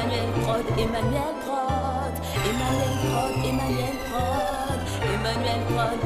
Emmanuel Prod, Emmanuel Prod, Emmanuel Prod, Emmanuel Prod, Emmanuel Prod,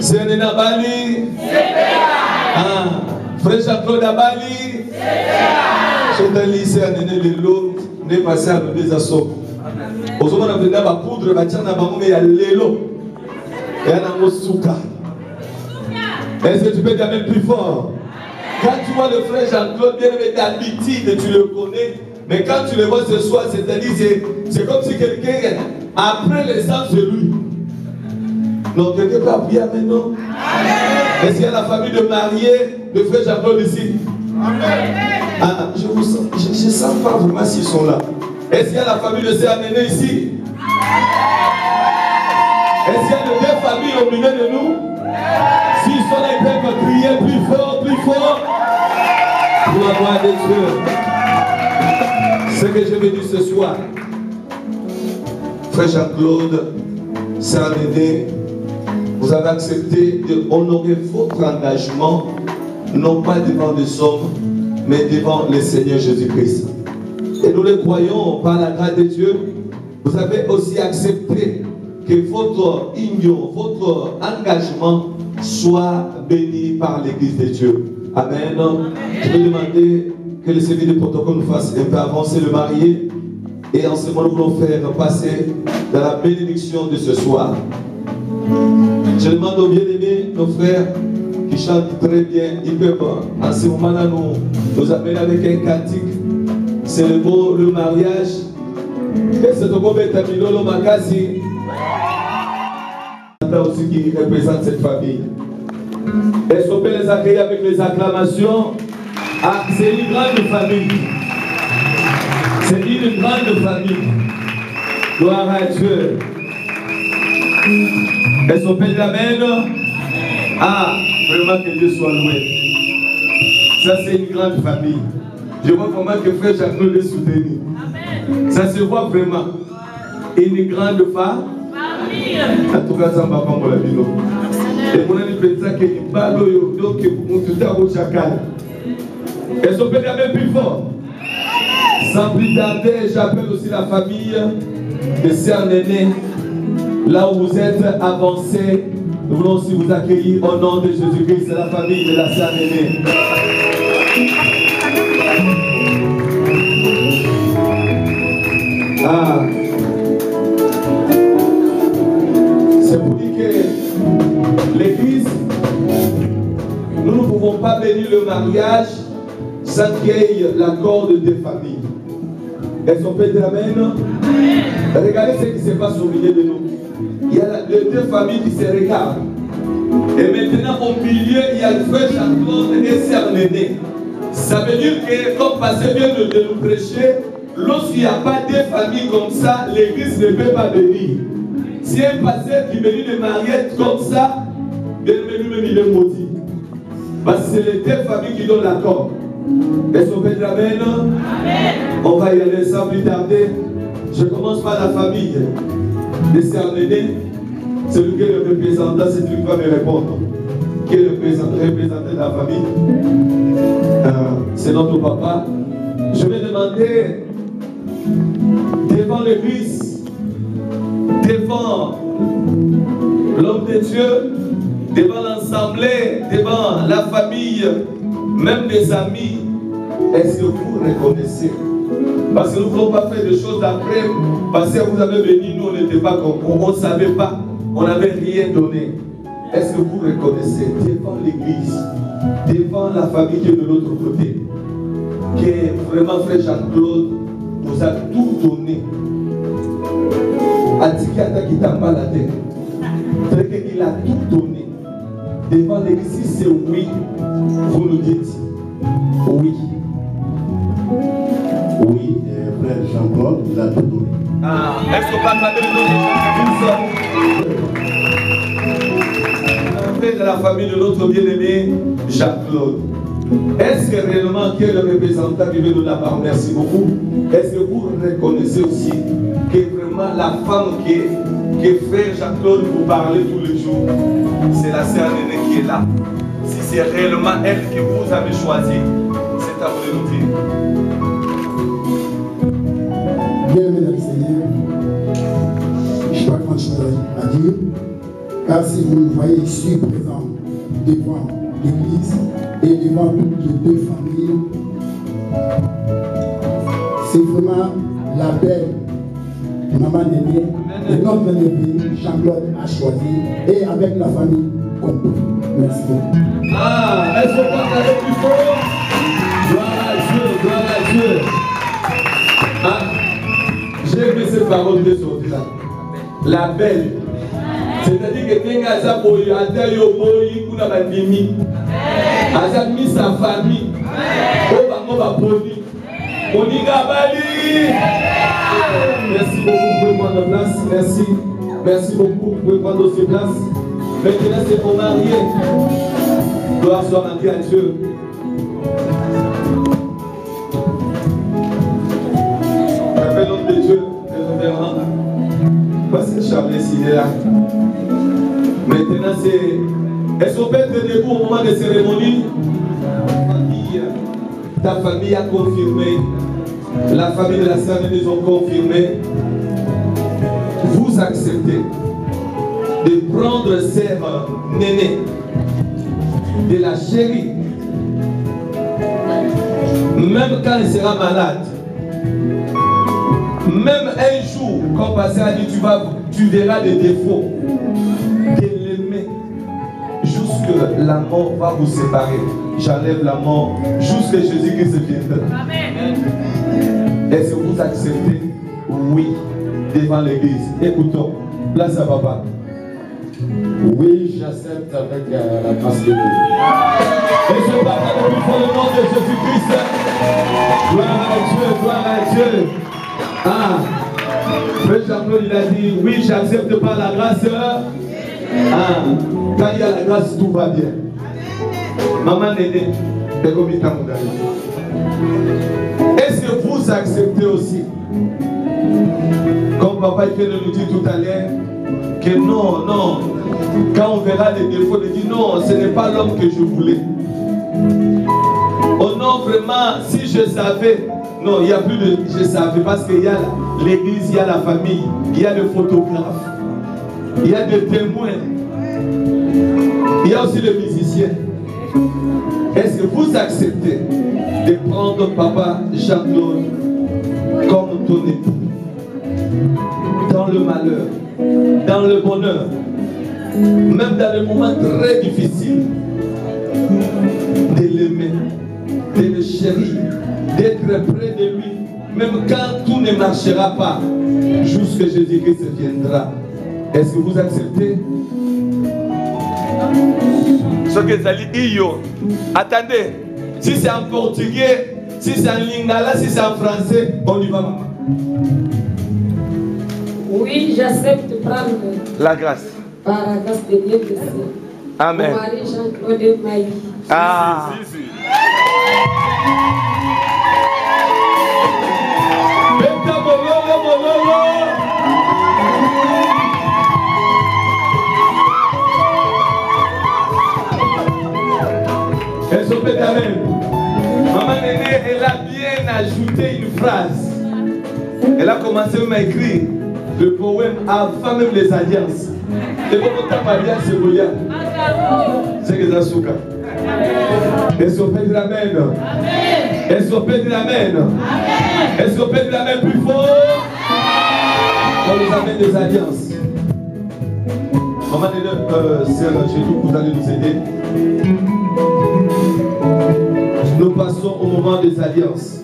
C'est un Bali. Frère Jean-Claude Abali. C'est un lycée à Néné-Lélo. N'est passé à l'Odé Zasso. Au moment où on a venu à poudre, on a dit à Lélo. Et à Namosuka. Est-ce que tu peux dire même plus fort? Quand tu vois le frère Jean-Claude, bien aimé d'habitude, tu le connais. Mais quand tu le vois ce soir, c'est-à-dire, c'est comme si quelqu'un après les sangs de lui. Donc, quelqu'un peut appuyer maintenant. Est-ce qu'il y a la famille de mariés de frère Jean-Claude ici? Ah, je sens pas vraiment s'ils sont là. Est-ce qu'il y a la famille de Sœur Néné ici? Est-ce qu'il y a les deux familles au milieu de nous? S'ils sont là, ils peuvent crier plus fort, pour la gloire de Dieu. Ce que je veux dire ce soir, frère Jean-Claude, Sœur Néné, vous avez accepté d'honorer votre engagement, non pas devant des hommes, mais devant le Seigneur Jésus-Christ. Et nous le croyons par la grâce de Dieu. Vous avez aussi accepté que votre union, votre engagement soit béni par l'Église de Dieu. Amen. Je vais demander que le service de protocole nous fasse un peu avancer le marié. Et en ce moment, nous voulons faire passer dans la bénédiction de ce soir. Je demande aux bien-aimés, nos frères qui chantent très bien, ils peuvent en ce moment-là nous amener avec un cantique. C'est le mot, le mariage. Et c'est au moment de Milolo Makasi aussi qui représente cette famille. Est-ce qu'on peut les accueillir avec les acclamations? Ah, c'est une grande famille. C'est une grande famille. Gloire à Dieu. Est-ce qu'on peut l'amen? Ah, vraiment que Dieu soit loué. Ça, c'est une grande famille. Je vois vraiment que frère Jean-Claude est soutenu. Ça se voit vraiment. Une grande famille. En tout cas, ça va pas pour la vie. Et mon ami pense que il parle donc que pour tout à au chacal. Est-ce qu'on peut l'amen plus fort? Sans plus tarder, j'appelle aussi la famille de Sœur Néné. Là où vous êtes avancés, nous voulons aussi vous accueillir au nom de Jésus-Christ. C'est la famille de la Sœur Néné. Ah. C'est pour dire que l'Église, nous ne pouvons pas bénir le mariage sans qu'il y ait l'accord de deux familles. Est-ce qu'on peut dire amen? Regardez ce qui se passe au milieu de nous. Il y a les deux familles qui se regardent. Et maintenant, au milieu, il y a le frère Jean-Claude et Sœur Néné. Ça veut dire que, comme Pasteur vient de nous prêcher, lorsqu'il n'y a pas deux familles comme ça, l'Église ne peut pas bénir. Si un pasteur qui bénit les mariés comme ça, bienvenu même il est maudit. Parce que c'est les deux familles qui donnent l'accord. Est-ce qu'on peut dire amen? Amen. On va y aller sans plus tarder. Je commence par la famille de Sœur Néné. Celui qui est le représentant, c'est celui qui va me répondre. Qui est le représentant de la famille? C'est notre papa. Je vais demander devant l'Église, devant l'homme de Dieu, devant l'assemblée, devant la famille, même des amis, est-ce que vous reconnaissez Parce que nous ne voulons pas faire des choses après. Parce que vous avez béni, nous on n'était pas comme on ne savait pas. On n'avait rien donné. Est-ce que vous reconnaissez devant l'église, devant la famille qui est de l'autre côté, que vraiment frère Jean-Claude nous a tout donné? Atikata qui t'a pas la tête. Il a tout donné. Devant l'église, si c'est oui, vous nous dites oui. Oui, frère Jean-Claude, il a tout donné. Ah, est-ce qu'on va parler de notre de la famille de notre bien-aimé Jean-Claude? Est-ce que réellement qui est le représentant qui veut nous la parole? Merci beaucoup. Est-ce que vous reconnaissez aussi que vraiment la femme que frère Jean-Claude vous parle tous les jours, c'est la sœur Néné qui est là? Si c'est réellement elle que vous avez choisi, c'est à vous de nous dire. Bien-aimé dans le Seigneur, je n'ai pas grand chose à dire, car si vous nous voyez ici présents devant l'église et devant toutes les deux familles, c'est vraiment la belle maman Néné et notre neveu Jean-Claude a choisi, et avec la famille complète. Merci beaucoup. Ah, est-ce qu'on peut aller plus fort? Gloire à Dieu, gloire à Dieu. Ah, j'ai aimé cette parole de sortir là. La belle. C'est-à-dire que quand Aza Boyi, Atayo Boyi, Kuna Bandimi, Aza mis sa famille, Oba Moba Poli, Oniga Bali. Merci beaucoup, vous pouvez prendre place. Merci. Merci beaucoup, vous pouvez prendre aussi place. Maintenant, c'est pour marier. Gloire soit rendue à Dieu. Appelle l'homme de Dieu, le révérend. Parce que Charles s'il est là. Maintenant, c'est. Est-ce qu'on peut être debout au moment des cérémonies? Ta famille a confirmé. La famille de la sœur les ont confirmé. Vous acceptez de prendre sœur Néné, de la chérie, même quand elle sera malade, même un jour, quand Pasteur a dit tu verras des défauts, de l'aimer jusque la mort va vous séparer. J'enlève la mort jusque Jésus-Christ viendra. Est-ce que vous acceptez? Oui, devant l'église. Écoutons, place à papa. Oui, j'accepte avec la grâce de Dieu. Et je parle le plus fort le nom de Jésus-Christ. Gloire à Dieu, gloire à Dieu. Ah, Frère Jean-Claude, il a dit, oui, j'accepte par la grâce. Ah, quand il y a la grâce, tout va bien. Maman Néné, c'est comme il t'a montré. Est-ce que vous acceptez aussi, comme papa vient de nous dire tout à l'heure, que non, non, quand on verra les défauts, on dit non, ce n'est pas l'homme que je voulais. Oh non, vraiment, si je savais, non, il n'y a plus de je savais, parce qu'il y a l'église, il y a la famille, il y a le photographe, il y a des témoins, il y a aussi les musiciens. Est-ce que vous acceptez de prendre papa Jean-Claude comme ton époux? Dans le malheur, dans le bonheur, même dans les moments très difficiles, de l'aimer, de le chérir, d'être près de lui, même quand tout ne marchera pas, jusqu'à Jésus-Christ viendra. Est-ce que vous acceptez? Ce que Zali Iyo, attendez, si c'est en portugais, si c'est en lingala, si c'est en français, on y va. Oui, j'accepte de prendre la grâce. Par la grâce de Dieu. Amen. Mon mari Jean-Claude Maï. Ah. Est-ce qu'on peut t'amener? Maman Néné, elle a bien ajouté une phrase. Elle a commencé à écrire le poème avant même les alliances. Et comme on t'a alliance, c'est Goya. C'est que ça souka. Est-ce qu'on peut dire amen? Amen. Est-ce qu'on peut dire Amen? Est-ce qu'on peut dire Amen plus fort? On nous amène des alliances. Maman Sœur Angélique, vous allez nous aider. Nous passons au moment des alliances.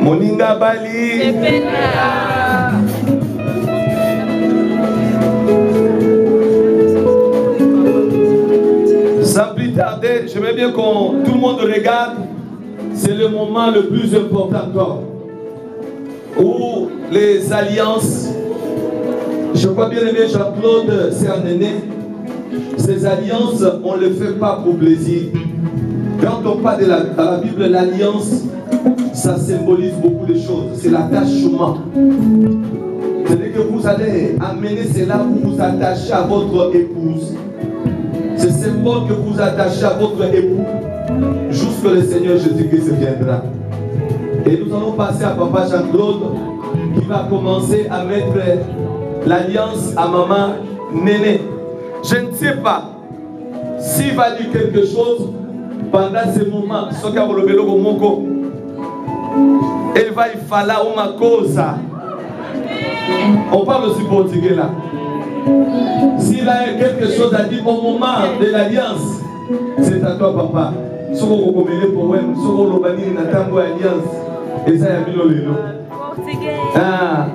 Moninga Bali. Sans plus tarder, j'aimerais bien que tout le monde regarde. C'est le moment le plus important où les alliances, je crois bien aimé Jean-Claude, c'est un aîné. Ces alliances, on ne les fait pas pour plaisir. Quand on parle dans la Bible, l'alliance, ça symbolise beaucoup de choses. C'est l'attachement. C'est-à-dire que vous allez amener cela où vous attachez à votre épouse. C'est symbole que vous attachez à votre époux jusqu'à le Seigneur Jésus-Christ viendra. Et nous allons passer à Papa Jean-Claude qui va commencer à mettre l'alliance à maman Néné. Je ne sais pas s'il va dire quelque chose pendant ce moment. Il va y falloir une cause. On parle aussi portugais là. S'il a quelque chose à dire au moment de l'alliance, c'est à toi, papa. Si vous recommenez pour vous, si vous l'obéissez, vous n'attendez pas l'alliance. Et ça, il y a mis ah.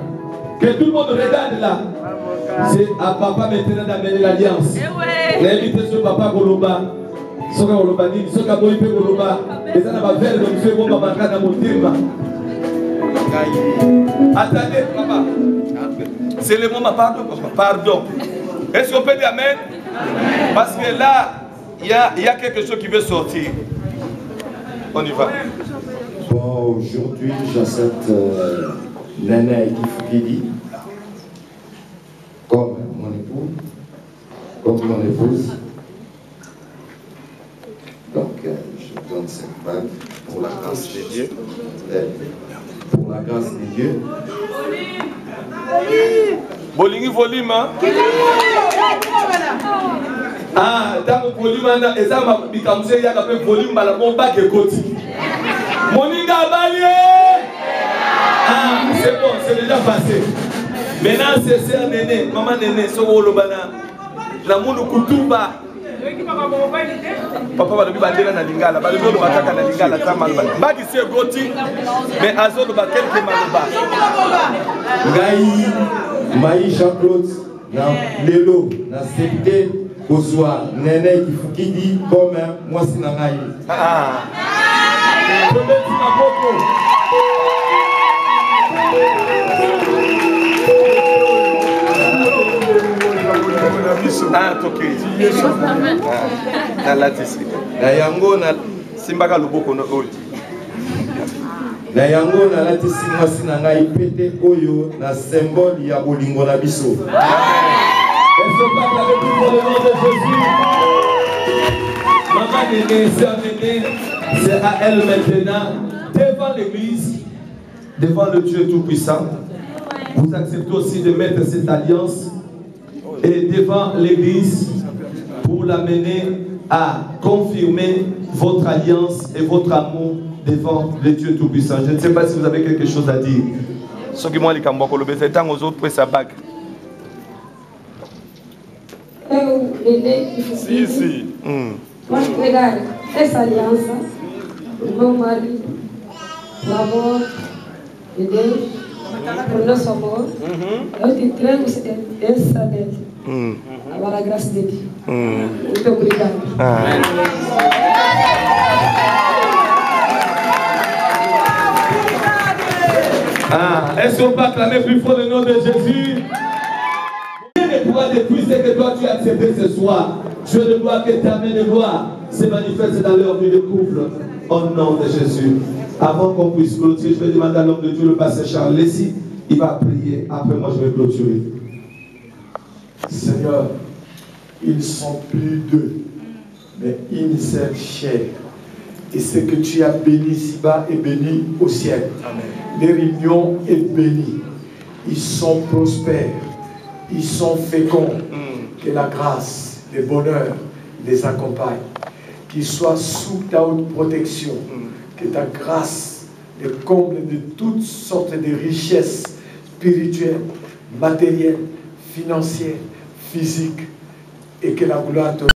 Que tout le monde regarde là. C'est à papa maintenant d'amener l'alliance. L'invité sur papa Goloba. Soka Goloba, Soka Boipe Goloba. Et ça n'a pas fait de monsieur Goloba Bakana Motima. Attendez, papa. C'est le moment, pardon. Est-ce qu'on peut dire Amen? Parce que là, il y a quelque chose qui veut sortir. On y va. Bon, aujourd'hui, j'accepte Nana Kifukidi comme mon époux, comme mon épouse. Donc, je donne cette bague pour la grâce de Dieu. Pour la grâce de Dieu. Bolingi volume, hein? Ah, dans le volume, et ça m'a dit comme ça, il y a un volume, mais la bombe qui est côté. Moninga Balié! Ah, c'est bon, c'est déjà passé. Maintenant, c'est un néné, maman néné, Soro Lobana. La moune Koutumba. Papa va devenir bandera na lingala, va devenir le bataka na lingala, ça mal. Bagi c'est goti, mais azo le batel qui maloba. Gaï, Maï Jean-Claude, na Lelo, na Septé, Kozwa, Nene Kifukidi, comme moi si na Gaï. Ah. Je vais dire beaucoup. Ah, ok. Na latisi. Na yango na simbaka luboko no odi. Na yango na latisi mwasi na ngai pete oyo na symbole ya bolingo na biso. Est-ce qu'on parle avec vous pour le nom de Jésus? Maman Néné, sœur Néné, c'est à elle maintenant, devant l'église, devant le Dieu Tout-Puissant. Vous acceptez aussi de mettre cette alliance et devant l'église pour l'amener à confirmer votre alliance et votre amour devant le Dieu Tout-Puissant. Je ne sais pas si vous avez quelque chose à dire. Ceux qui m'ont dit que c'est temps aux autres pour sa bague. Si. Moi, regarde, cette alliance, mon mari, l'amour, le Dieu, pour nous sommes morts. Nous traînons un salaire. Avoir la grâce de Dieu. Muito obrigado. Est-ce qu'on peut acclamer plus fort le nom de Jésus? Dieu ne pourra depuis ce que toi tu as accepté ce soir. Dieu ne doit que ta main de gloire se manifeste dans leur vie de couple. Au nom de Jésus. Avant qu'on puisse clôturer, je vais demander à l'homme de Dieu, le pasteur Charles Lessie. Il va prier. Après moi, je vais clôturer. Seigneur, ils sont plus deux, mais une seule chair. Et ce que tu as béni ici-bas est béni au ciel. Amen. Les réunions est béni. Ils sont prospères. Ils sont féconds. Que la grâce, le bonheur les accompagne. Qu'ils soient sous ta haute protection. Que ta grâce les comble de toutes sortes de richesses spirituelles, matérielles, financières, physiques. Et que la gloire te